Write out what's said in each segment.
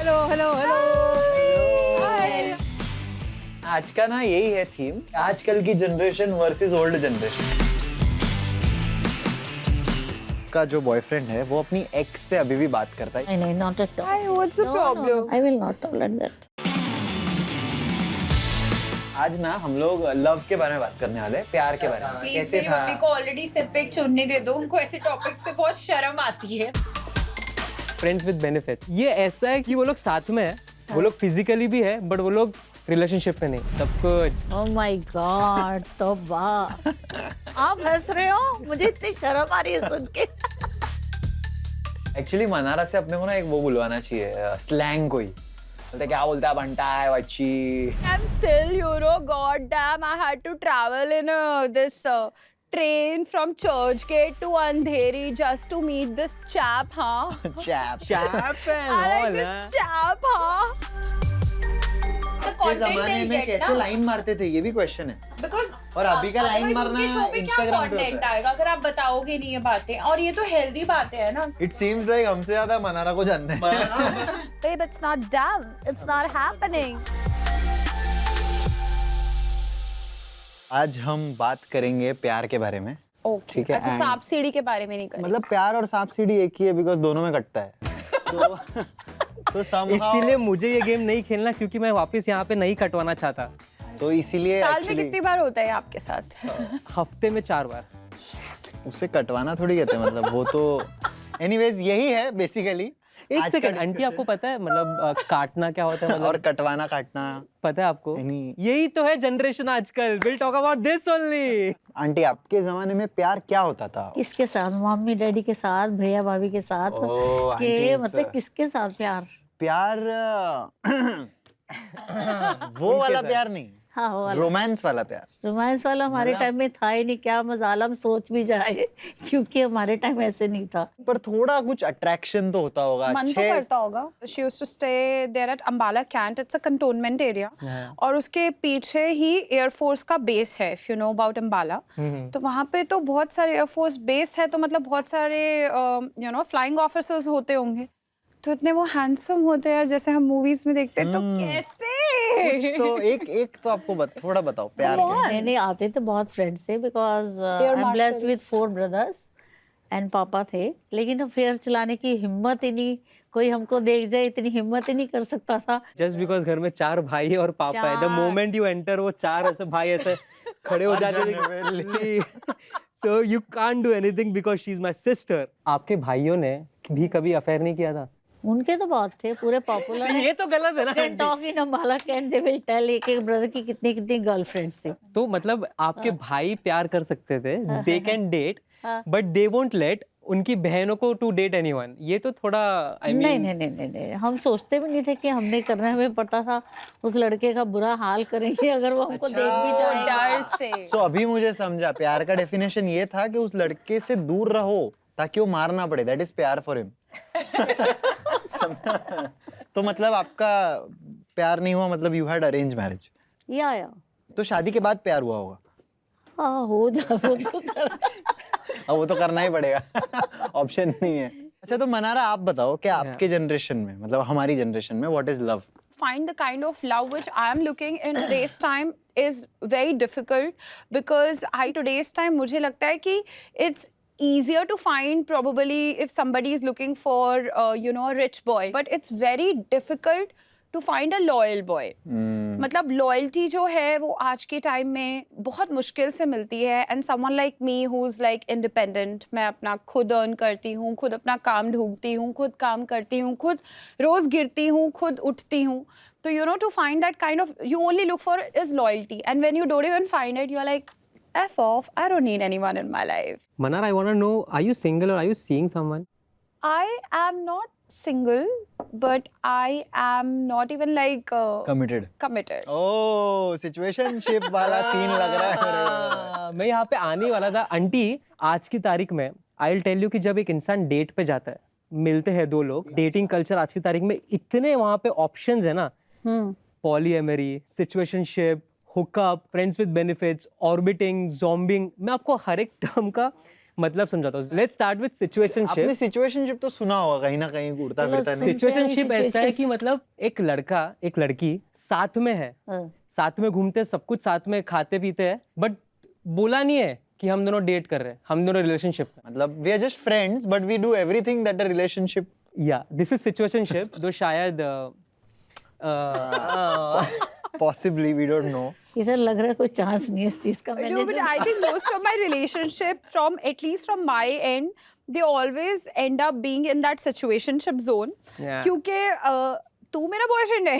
Hello hello hello. आज का ना यही है थीम, आजकल की जनरेशन वर्सेस ओल्ड जनरेशन। का जो बॉयफ्रेंड है वो अपनी एक्स से अभी भी बात करता है। नहीं, not at all. Why? What's the problem? I will not tolerate that. आज ना हम लोग लव के बारे में बात करने वाले हैं, प्यार के बारे में। प्लीज मेरी मम्मी को ऑलरेडी सिर पे एक चुन्नी दे दो, उनको ऐसे टॉपिक से बहुत शर्म आती है। फ्रेंड्स विद बेनिफिट्स, ये ऐसा है कि वो लोग साथ में है, वो लोग फिजिकली भी है बट वो लोग रिलेशनशिप में नहीं, सब कुछ। Oh my God, तौबा। आप हंस रहे हो? मुझे इतनी शर्म आ रही है सुन के। एक्चुअली मनारा से अपने को ना एक वो बुलवाना चाहिए, स्लैंग कोई। बोलते क्या बोलता है, बंटा है बच्ची। I'm still, you know, god damn, I had to travel in this train from Churchgate to Andheri just to meet this chap, huh? Chap. Chap I like this chap, huh? The के content जमाने they'll में get, कैसे ना? Line मारते थे, ये भी question है। Because और अभी का लाइन otherwise मारना उनके show पे क्या Instagram पे content होता है। आएगा अगर आप बताओगे नहीं ये बातें, और ये तो हेल्दी बातें है ना। इट सीम्स लाइक हमसे ज्यादा मनारा को जानते हैं। Babe, it's not done. It's not happening. आज हम बात करेंगे प्यार के बारे में। Okay. ठीक है, अच्छा, and- सांप सीढ़ी के बारे में नहीं करें। मतलब प्यार और सांप सीढ़ी एक ही है, बिकॉज दोनों में कटता है। तो somehow- इसीलिए मुझे ये गेम नहीं खेलना, क्योंकि मैं वापस यहाँ पे नहीं कटवाना चाहता। तो इसीलिए साल में actually कितनी बार होता है आपके साथ? हफ्ते में 4 बार। उसे कटवाना थोड़ी कहते हैं, मतलब वो तो एनीवेज यही है बेसिकली। एक सेकंड, आंटी आपको पता है मतलब काटना क्या होता है? और मतलब कटवाना काटना। पता है आपको? नहीं। यही तो है जनरेशन आजकल। Will talk about this only. Aunty, आपके जमाने में प्यार क्या होता था? किसके साथ? मम्मी डैडी के साथ, भैया भाभी के साथ, ओह, के aunties। मतलब किसके साथ प्यार? प्यार वो वाला प्यार नहीं, हाँ, वो वाला रोमांस वाला प्यार। रोमांस वाला हमारे टाइम में था ही नहीं। क्या मजाल हम सोच भी जाए, क्योंकि हमारे टाइम ऐसे नहीं था। पर थोड़ा कुछ अट्रैक्शन तो होता होगा। मन तो करता होगा। She used to stay there at Ambala Cant. It's a cantonment area. और उसके पीछे ही एयरफोर्स का बेस है, if you know about Ambala. तो वहाँ पे तो बहुत सारे एयरफोर्स बेस है, तो मतलब बहुत सारे you know फ्लाइंग ऑफिसर्स होते होंगे। तो इतने वो हैंडसम होते हैं जैसे हम मूवीज में देखते हैं। तो कैसे? तो एक तो आपको थोड़ा बताओ प्यार के। नहीं नहीं, आते तो बहुत फ्रेंड्स थे, because I am blessed with 4 brothers and पापा थे। लेकिन अफेयर चलाने की हिम्मत ही नहीं, कोई हमको देख जाए इतनी हिम्मत ही नहीं कर सकता था। जस्ट बिकॉज घर में 4 भाई और पापा है, द 4 मोमेंट यू एंटर वो 4 ऐसे भाई ऐसे खड़े हो जाते थे। So you can't do anything because she is my sister. आपके भाइयों ने भी कभी अफेयर नहीं किया था? उनके तो बहुत थे, पूरे पॉपुलर। ये तो गलत है ना can talk in Ambala can they will tell एक एक ब्रदर की कितनी कितनी गर्लफ्रेंड्स थी। तो मतलब आपके भाई प्यार कर सकते थे, they can date but they won't let उनकी बहनों को टू डेट एनीवन। ये तो थोड़ा आई नहीं मीन नहीं नहीं नहीं नहीं, हम सोचते भी नहीं थे कि हमने करना है। हमें पता था उस लड़के का बुरा हाल करेंगे अगर वो हमको देख भी जाए। डर से। सो अभी मुझे समझा, प्यार का डेफिनेशन ये था कि उस लड़के से दूर रहो ताकि वो मारना पड़े। दैट इज प्यार फॉर हिम। तो मतलब आपका प्यार नहीं हुआ, मतलब यू हैड अरेंज मैरिज। या तो शादी के बाद प्यार हुआ होगा। हाँ, हो जा वो तो अब वो तो करना ही पड़ेगा, ऑप्शन नहीं है। अच्छा, तो मनारा आप बताओ, क्या आपके जनरेशन में, मतलब हमारी जनरेशन में, what is love? Find the kind of love which I am looking in today's time is very difficult, because today's time मुझे लगता है कि it's easier to find probably if somebody is looking for you know a rich boy, but it's very difficult to find a loyal boy. मतलब loyalty जो है वो आज के टाइम में बहुत मुश्किल से मिलती है। And someone like me who is like independent, मैं अपना खुद अर्न करती हूँ, खुद अपना काम ढूंढती हूँ, खुद काम करती हूँ, खुद रोज गिरती हूँ, खुद उठती हूँ। तो you know to find that kind of you only look for is loyalty, and when you don't even find it you are like F off, I don't need anyone in my life. Manar, I want to know, are you single or are you seeing someone? I am not single, but I am not even like committed. committed. Oh, situationship वाला scene लग रहा है मेरे। मैं यहाँ पे आने वाला था। आंटी, आज की तारीख में आई विल टेल यू कि जब एक इंसान डेट पे जाता है, मिलते हैं 2 लोग, डेटिंग कल्चर आज की तारीख में इतने वहाँ पे ऑप्शंस है ना, polyamory, situationship, hookup, friends with benefits, orbiting, zombieing. मैं आपको हर एक टर्म का मतलब समझाता हूँ. Let's start with situationship. आपने सिचुएशनशिप तो सुना होगा कहीं ना कहीं उड़ता चलो, फिरता नहीं. सिचुएशनशिप ऐसा है कि मतलब एक लड़का एक लड़की साथ में है, हाँ, साथ में घूमते हैं, सब कुछ साथ में खाते पीते हैं, बट बोला नहीं है कि हम दोनों डेट कर रहे हैं, हम दोनों रिलेशनशिप में. मतलब we are just friends but we do everything that a relationship. या दिस इज सिचुएशनशिप. दो शायद Possibly we don't know. इधर लग रहा है कोई चांस नहीं है इस चीज का. No, मैंने but जो I think most of my relationship, from at least from my end, they always end up being in that situationship zone. Yeah. क्योंकि तू मेरा boyfriend है,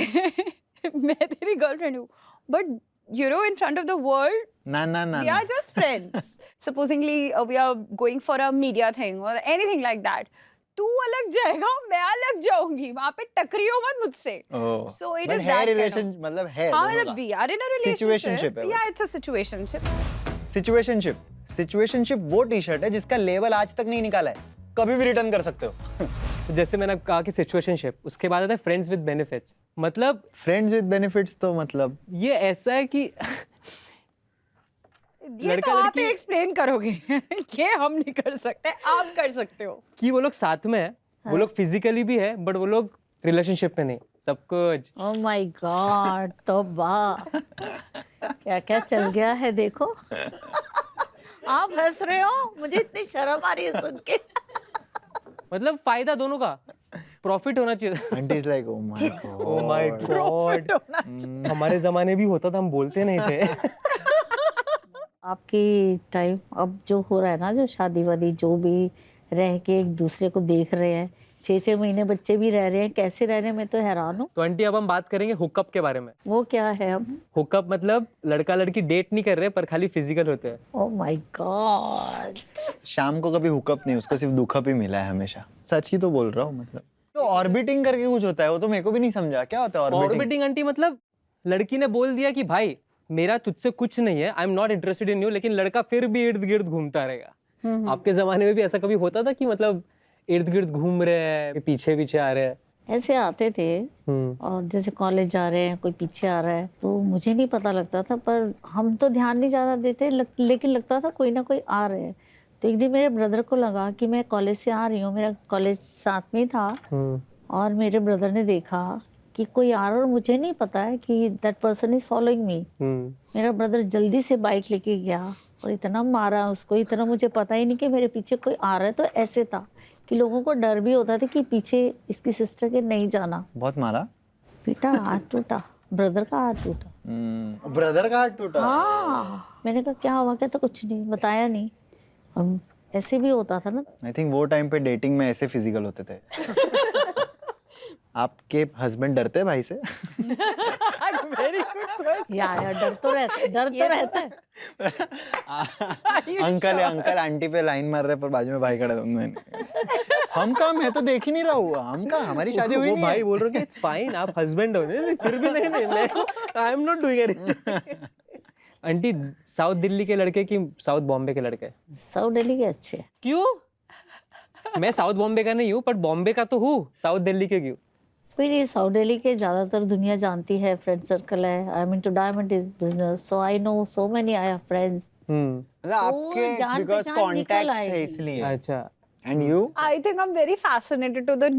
मैं तेरी girlfriend हूँ. But you know, in front of the world, ना ना ना. we are just friends. Supposingly, we are going for a media thing or anything like that. तू अलग जाएगा, मैं अलग जाऊंगी. वहाँ पे टकरियो मत मुझसे. Oh. So it But is है that kind relation of. मतलब है. हाँ, दोनों मतलब का. we are in a relationship. Situationship है वो. Yeah, it's a situationship. Situationship वो टी शर्ट है जिसका लेबल आज तक नहीं निकाला है. कभी भी रिटर्न कर सकते हो. जैसे मैंने कहा कि सिचुएशनशिप, उसके बाद आता है फ्रेंड्स विद बेनिफिट्स. मतलब फ्रेंड्स विद बेनिफिट्स तो मतलब ये ऐसा है कि ये लड़का तो आप लड़की- एक्सप्लेन करोगे. ये हम नहीं कर सकते, आप कर सकते हो. कि वो लोग साथ में है, वो लोग फिजिकली भी है, बट वो लोग रिलेशनशिप में नहीं. सब कुछ ओह माय गॉड, तौबा, क्या क्या चल गया है देखो. आप हंस रहे हो, मुझे इतनी शर्म आ रही है सुन के. मतलब फायदा दोनों का, प्रॉफिट होना चाहिए. Aunty is like oh my God. Oh my God. Profit होना चाहिए. हमारे जमाने भी होता था, हम बोलते नहीं थे. आपकी टाइम अब जो हो रहा है ना, जो शादी वादी जो भी रह के एक दूसरे को देख रहे हैं, 6-6 महीने बच्चे भी रह रहे हैं, कैसे रह रहे हैं, मैं तो हैरान हूँ. तो आंटी अब हम बात करेंगे हुकअप के बारे में. वो क्या है अब? हुकअप मतलब लड़का लड़की डेट नहीं कर रहे, पर खाली फिजिकल होते हैं. Oh my God. शाम को कभी हुकअप नहीं, उसको सिर्फ दुखअप ही मिला है हमेशा. सच ही तो बोल रहा हूँ मतलब. तो ऑर्बिटिंग करके कुछ होता है, वो तो मेरे को भी नहीं समझा क्या होता है ऑर्बिटिंग. ऑर्बिटिंग आंटी मतलब लड़की ने बोल दिया कि भाई मेरा तुझसे कुछ नहीं है, I am not interested in you, लेकिन लड़का फिर भी इर्द गिर्द घूमता रहेगा. आपके जमाने में भी ऐसा कभी होता था कि मतलब इर्द गिर्द घूम रहे हैं, पीछे पीछे आ रहे हैं? ऐसे आते थे और जैसे कॉलेज जा रहे हैं, कोई पीछे आ रहा है, तो मुझे नहीं पता लगता था, पर हम तो ध्यान नहीं ज़्यादा देते, लेकिन लगता था कोई ना कोई आ रहे हैं. तो एक दिन मेरे ब्रदर को लगा कि मैं कॉलेज से आ रही हूँ, मेरा कॉलेज साथ में था, और मेरे ब्रदर ने देखा कि कोई आ रहा है और मुझे नहीं पता है कि that person is following me. मेरा ब्रदर जल्दी से बाइक लेके गया और इतना मारा उसको, इतना मुझे पता ही नहीं कि मेरे पीछे कोई आ रहा है. तो ऐसे था कि लोगों को डर भी होता था कि पीछे इसकी सिस्टर के नहीं जाना. बहुत मारा. बेटा हाथ टूटा, ब्रदर का हाथ टूटा. ब्रदर का हाथ टूटा. हाँ, मैंने कहा क्या हुआ, क्या? तो कुछ नहीं बताया नहीं. और ऐसे भी होता था ना. आई थिंक वो टाइम पे डेटिंग में ऐसे फिजिकल होते थे. आपके हस्बैंड डरते हैं भाई से? Very good question. यार डर तो रहता है, डर तो रहता है. अंकल है, अंकल आंटी पे लाइन मार रहे हैं, पर बाजू में भाई खड़ा है. हम का, मैं तो देख ही नहीं रहा हूँ. हम का, हमारी शादी हुई वो नहीं भाई है. बोल रहे हो कि इट्स फाइन, आप हस्बैंड हो, नहीं, फिर भी नहीं नहीं मैं I am not doing anything. Aunty south Delhi के लड़के कि साउथ बॉम्बे के लड़के? साउथ दिल्ली के अच्छे हैं. क्यों? मैं साउथ बॉम्बे का नहीं हूँ, पर बॉम्बे का तो हूँ. साउथ दिल्ली के क्यों? कोई नहीं, साउथ दिल्ली के ज्यादातर दुनिया जानती है, फ्रेंड सर्कल है. I am into diamond business, so I know so many, I have friends. मतलब आपके जान बिकॉज पहचान निकल कॉन्टैक्ट है आएगी. इसलिए. अच्छा. And you? I think I'm very fascinated to the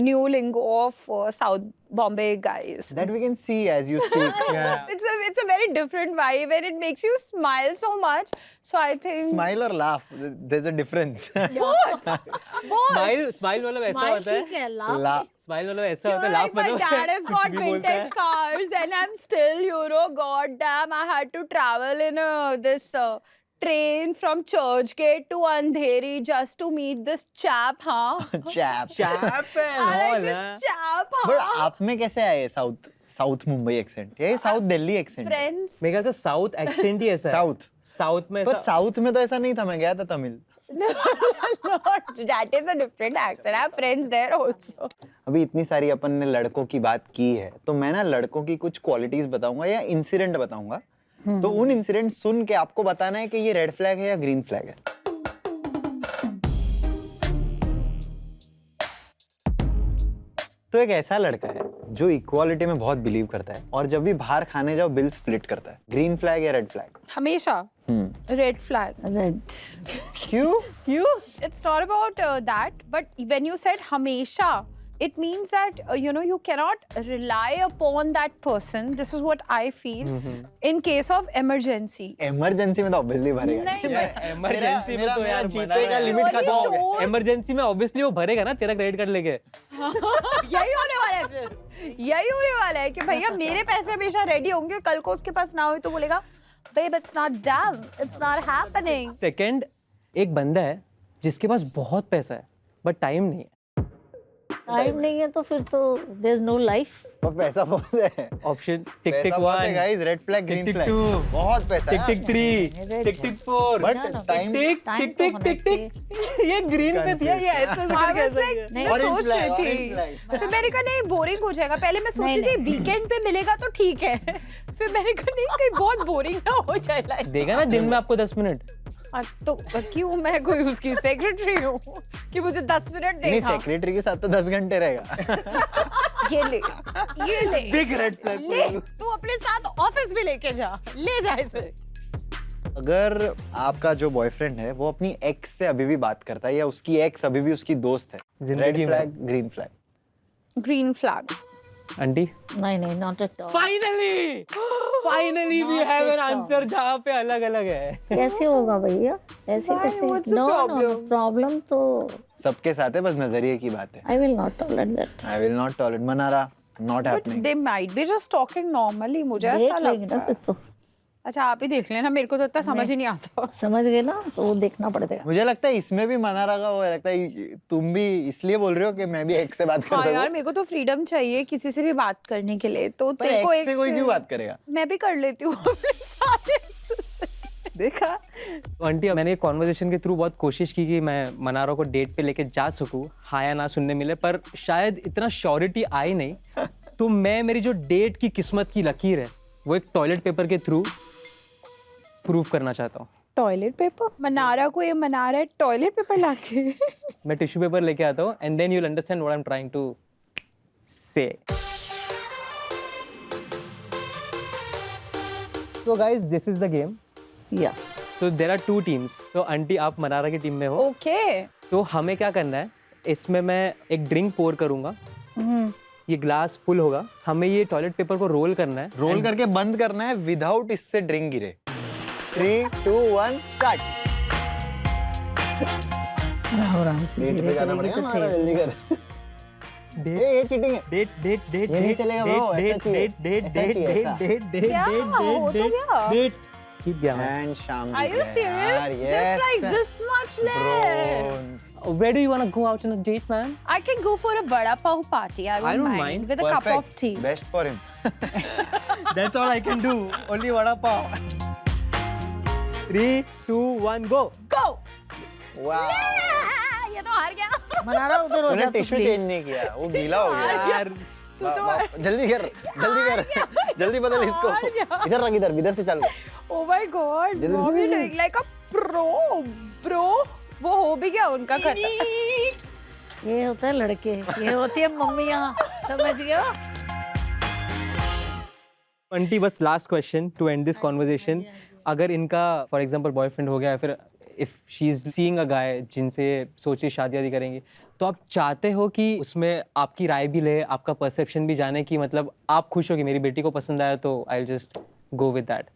new lingo of South Bombay guys. That we can see as you speak. Yeah. It's a very different vibe and it makes you smile so much. So I think Smile or laugh, there's a difference. both. Smile मतलब ऐसा smile होता है, ठीक है, laugh Laugh. Smile मतलब ऐसा You होता know, है, like लाफ my मतलब dad has कुछ got भी बोलता है. vintage cars and I'm still, you know, god damn, I had to travel in this train from Churchgate to Andheri just to meet this chap, huh? Chap. Chap है, I like mall है. this chap, But huh? आप में कैसे आए south Mumbai accent? ये south Delhi accent. Friends. मेरे ख्याल से साउथ एक्सेंट ही ऐसा है. साउथ. साउथ में पर ऐसा साउथ में तो ऐसा नहीं था. मैं गया था Tamil. No, that is a different accent. I have friends there also. अभी इतनी सारी अपन ने लड़कों की बात की है, तो मैं ना लड़कों की कुछ क्वालिटीज बताऊंगा या इंसिडेंट बताऊंगा. तो उन इंसिडेंट सुन के आपको बताना है कि ये रेड फ्लैग है या ग्रीन फ्लैग है. तो एक ऐसा लड़का है जो इक्वालिटी में बहुत बिलीव करता है और जब भी बाहर खाने जाओ बिल स्प्लिट करता है. ग्रीन फ्लैग या रेड फ्लैग? हमेशा. Red flag. रेड क्यों? It's not about that, but when you said hamesha, it means that you cannot rely upon that person. This is what I feel in case of emergency. Emergency में तो obviously भरेगा। नहीं, emergency में तो यार जीपे का limit Really खत्म हो गया। shows- इमरजेंसी में ऑब्वियसली वो भरेगा ना तेरा क्रेडिट कार्ड लेके। यही होने वाला है फिर, यही होने वाला है कि भैया मेरे पैसे हमेशा रेडी होंगे, कल को उसके पास ना हो तो बोलेगा babe it's not done, it's not happening. Second, एक बंदा है जिसके पास बहुत पैसा है बट टाइम नहीं है। टाइम नहीं है तो फिर तो देयर इज नो लाइफ। और पैसा बहुत है। ऑप्शन टिक टिक पैसा बहुत है 1, guys, red flag, green tick flag. Two, बहुत पैसा टिक है। टिक 3, टिक टिक 4, But ना, time- टिक time टिक तो टिक होना टिक टिक। ये ग्रीन पे थी ये ऐसे I करके was ऐसा like, किया। नहीं, मैं Orange सोच flag, रही orange थी, flag। फिर मैंने कहा नहीं बोरिंग हो जाएगा। पहले मैं सोच नहीं, रही थी नहीं। वीकेंड पे मिलेगा तो ठीक है, फिर मैंने कहा नहीं कहीं बहुत बोरिंग ना हो जाए लाइफ। देगा ना दिन में आपको 10 मिनट। तो क्यों मैं कोई उसकी सेक्रेटरी हूँ कि मुझे 10 मिनट नहीं, देगा? सेक्रेटरी के साथ तो 10 घंटे रहेगा। ये ले, ये ले, Big red flag ले, तू अपने साथ ऑफिस भी लेके जा, ले जा इसे। अगर आपका जो बॉयफ्रेंड है वो अपनी एक्स से अभी भी बात करता है या उसकी एक्स अभी भी उसकी दोस्त है, रेड जिंदगी में। Flag, green flag. Green flag. Aunty नहीं नहीं not at all. Finally we have an answer जहाँ पे अलग अलग है। कैसे होगा भैया, ऐसे Why? कैसे? What's the no problem? Problem तो सबके साथ है, बस नजरिए की बात है। I will not tolerate that. I will not tolerate. Mannara, not But happening. they might be just talking normally, मुझे ऐसा देख लेंगे लगता ना फिर है। तो, अच्छा आप ही देख लेना, मेरे को तो इतना समझ ही नहीं आता। समझ गए ना, तो वो देखना पड़ेगा। मुझे लगता है इसमें भी मनारा का वो लगता है तुम भी इसलिए बोल रहे हो कि मैं भी एक्स से बात कर हाँ यार सकूं। मेरे को तो फ्रीडम चाहिए किसी से भी बात करने के लिए, तो पर तेरे को एक्स से कोई क्यों बात करेगा? मैं भी कर लेती हूँ अपने सारे exes से। देखा तो आंटी, मैंने कॉन्वर्सेशन के थ्रू बहुत कोशिश की कि मैं मनारा को डेट पे लेके जा सकूं, हाँ या ना सुनने मिले, पर शायद इतना श्योरिटी आई नहीं। तो मैं मेरी जो डेट की किस्मत की लकीर है वो एक टॉयलेट पेपर के थ्रू प्रूव करना चाहता हूँ। Toilet paper? मनारा को ये मना रहा है टॉयलेट पेपर लाके। मैं टिश्यू पेपर लेके आता हूँ and then you will understand what I am trying to say. So guys, this is the game. या So there are 2 teams. तो आंटी आप मनारा की टीम में हो। ओके। तो हमें क्या करना है, इसमें मैं एक ड्रिंक पोर करूंगा, ये ग्लास फुल होगा, हमें ये टॉयलेट पेपर को रोल करना है। रोल करके बंद करना है विदाउट इससे ड्रिंक गिरे। 3, 2, 1 स्टार्ट। आराम से डेट पे धीरे जाना करेंगे पड़ेगा तो हमारा, ठीक। जल्दी कर। ये चीटिंग है। डेट डेट डेट ये नहीं चलेगा bro, ऐसा चाहिए, ऐसा चाहिए, ऐसा। क्या हो तो गया? जीत गया मैं। एंड शाम Are you serious? Just like this much left. Where do you want to go out on a date, man? I can go for a vada pav party. I don't don't mind. mind with a cup of tea. Best for him. That's all I can do. Only vada pav. 3, 2, 1, go. Go. वाह, ये तो हार गया। मनारा उधर हो तूने जा तू टिश्यू चेंज प्लीज। नहीं किया, वो गीला हो गया। यार तू तो जल्दी कर, जल्दी कर, जल्दी बदल हार गया। इसको। इधर रख, इधर से चल। Oh my God. जल्दी Mom से is doing like a pro, bro. वो हो भी गया उनका खत्म। ये होता है लड़के, ये होती है मम्मियाँ, समझ गया? आंटी बस last question to end this conversation. अगर इनका फॉर एग्जांपल बॉयफ्रेंड हो गया है, फिर if she is seeing a guy जिनसे सोचे शादी वादी करेंगे, तो आप चाहते हो कि उसमें आपकी राय भी ले, आपका परसेप्शन भी जाने की, मतलब आप खुश हो कि मेरी बेटी को पसंद आया तो I will just go with that.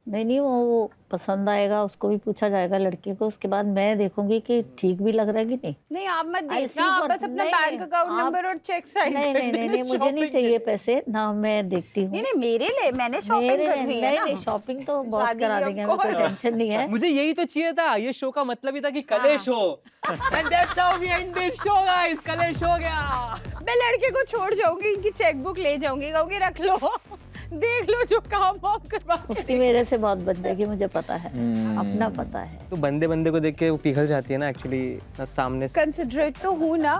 नहीं वो पसंद आएगा, उसको भी पूछा जाएगा लड़के को, उसके बाद मैं देखूंगी कि ठीक भी लग रहा है कि नहीं। नहीं आप मत I देखना, see आप for- बस अपना नहीं, बैंक अकाउंट आप- नंबर और चेक साइन नहीं कर नहीं देना। नहीं मुझे नहीं चाहिए पैसे ना, मैं देखती हूँ। नहीं मेरे लिए मैंने शॉपिंग मेरे करनी है नहीं ना। शॉपिंग तो बहुत शादी करा की, देंगे, of हमें कोई course. टेंशन नहीं है। मुझे यही तो चाहिए था, ये शो का मतलब ही था कि कलेश हो। And that's how we end this show guys, कलेश हो गया। मैं लड़के को छोड़ जाऊंगी, इनकी चेकबुक ले जाऊंगी, कहूंगी रख लो, देख लो जो काम आप करवा। उसकी मेरे से बहुत बन जाएगी, मुझे पता है, अपना पता है। तो बंदे बंदे को देख के वो पिघल जाती है ना एक्चुअली सामने से। कंसिडरेट तो हूँ ना,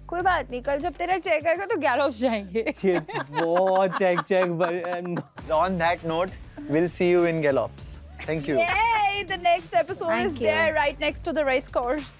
कोई बात नहीं, कल जब तेरा चेक आएगा तो 11 हो जाएंगे। बहुत check On that note, we'll see you in Galops. Thank you. Yay! The next episode Thank is you. there right next to the race course.